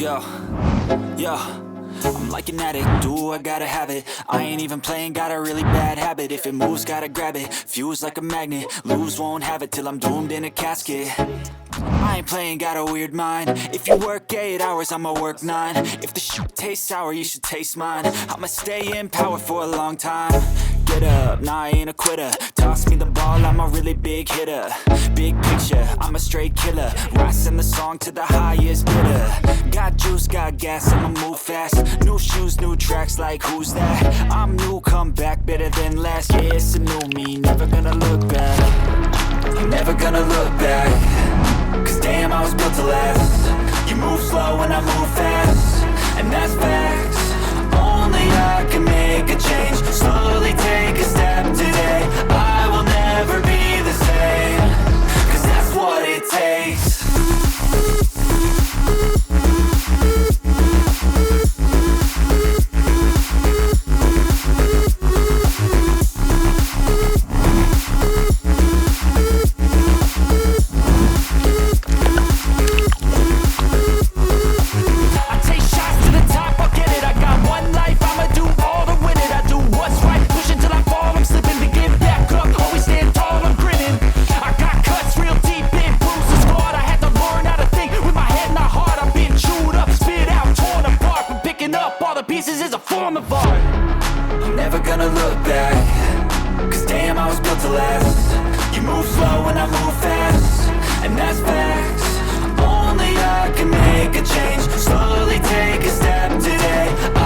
Yo, yo, I'm like an addict, do I gotta have it. I ain't even playing, got a really bad habit. If it moves, gotta grab it, fuse like a magnet. Lose, won't have it till I'm doomed in a casket. I ain't playing, got a weird mind. If you work 8 hours, I'ma work 9. If the shit tastes sour, you should taste mine. I'ma stay in power for a long time. Get up, nah, I ain't a quitter. Toss me the ball, I'm a really big hitter. Big picture, I'm a straight killer. Rising the song to the highest bidder. Got juice, got gas, I'ma move fast. New shoes, new tracks, like who's that? I'm new, come back, better than last. Yeah, it's a new me, never gonna look back. I'm never gonna look back. Cause damn, I was built to last. You move slow and I move fast, and that's facts. Only I can make a change. Slowly take a step today. I will never be the same. Cause that's what it takes. Pieces is a form of art. I'm never gonna look back. Cause damn, I was built to last. You move slow and I move fast, and that's facts. Only I can make a change. Slowly take a step today.